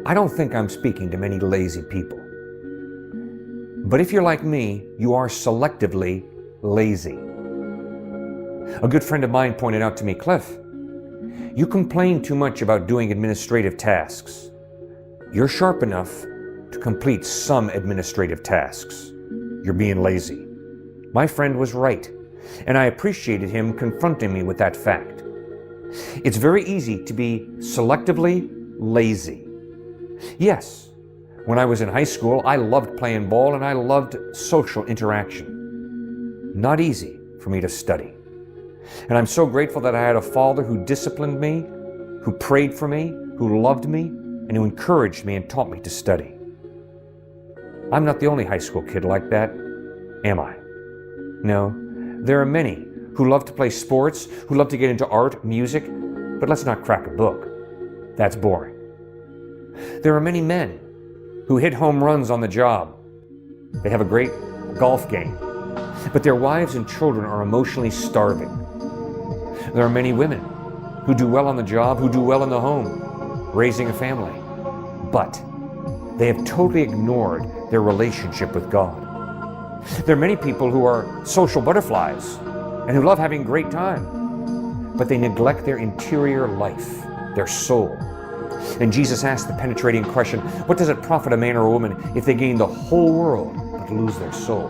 I don't think I'm speaking to many lazy people. But if you're like me, you are selectively lazy. A good friend of mine pointed out to me, Cliff, you complain too much about doing administrative tasks. You're sharp enough to complete some administrative tasks. You're being lazy. My friend was right, and I appreciated him confronting me with that fact. It's very easy to be selectively lazy. Yes, when I was in high school, I loved playing ball and I loved social interaction. Not easy for me to study. And I'm so grateful that I had a father who disciplined me, who prayed for me, who loved me, and who encouraged me and taught me to study. I'm not the only high school kid like that, am I? No, there are many who love to play sports, who love to get into art, music, but let's not crack a book. That's boring. There are many men who hit home runs on the job. They have a great golf game, but their wives and children are emotionally starving. There are many women who do well on the job, who do well in the home, raising a family, but they have totally ignored their relationship with God. There are many people who are social butterflies and who love having a great time, but they neglect their interior life, their soul. And Jesus asked the penetrating question, what does it profit a man or a woman if they gain the whole world but lose their soul?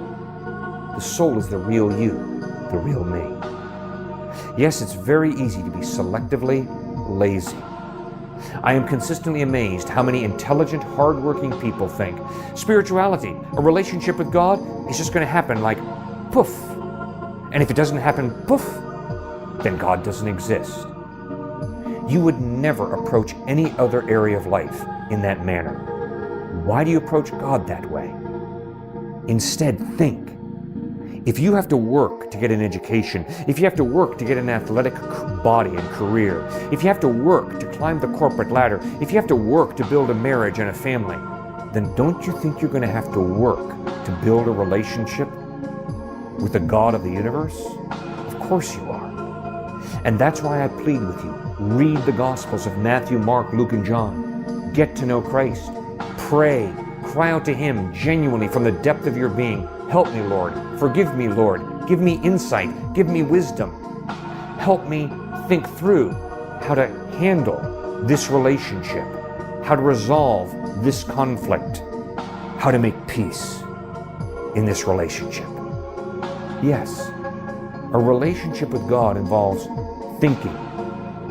The soul is the real you, the real me. Yes, it's very easy to be selectively lazy. I am consistently amazed how many intelligent, hardworking people think spirituality, a relationship with God, is just going to happen like poof. And if it doesn't happen poof, then God doesn't exist. You would never approach any other area of life in that manner. Why do you approach God that way? Instead, think. If you have to work to get an education, if you have to work to get an athletic body and career, if you have to work to climb the corporate ladder, if you have to work to build a marriage and a family, then don't you think you're going to have to work to build a relationship with the God of the universe? Of course you are. And that's why I plead with you. Read the Gospels of Matthew, Mark, Luke, and John. Get to know Christ. Pray. Cry out to Him genuinely from the depth of your being. Help me, Lord. Forgive me, Lord. Give me insight. Give me wisdom. Help me think through how to handle this relationship, how to resolve this conflict, how to make peace in this relationship. Yes, a relationship with God involves thinking,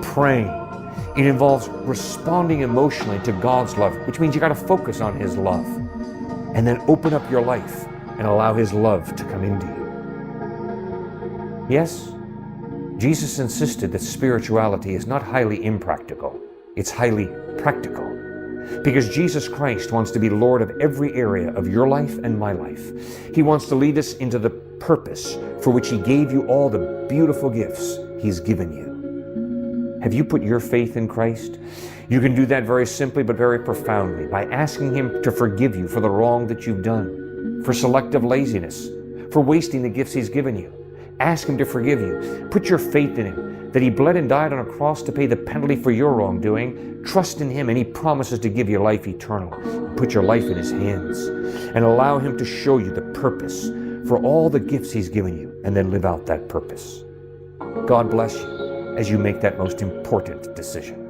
praying. It involves responding emotionally to God's love, which means you got to focus on His love and then open up your life and allow His love to come into you. Yes, Jesus insisted that spirituality is not highly impractical, it's highly practical. Because Jesus Christ wants to be Lord of every area of your life and my life. He wants to lead us into the purpose for which He gave you all the beautiful gifts He's given you. Have you put your faith in Christ? You can do that very simply but very profoundly by asking Him to forgive you for the wrong that you've done, for selective laziness, for wasting the gifts He's given you. Ask Him to forgive you. Put your faith in Him, that He bled and died on a cross to pay the penalty for your wrongdoing. Trust in Him, and He promises to give you life eternal. Put your life in His hands and allow Him to show you the purpose for all the gifts He's given you, and then live out that purpose. God bless you as you make that most important decision.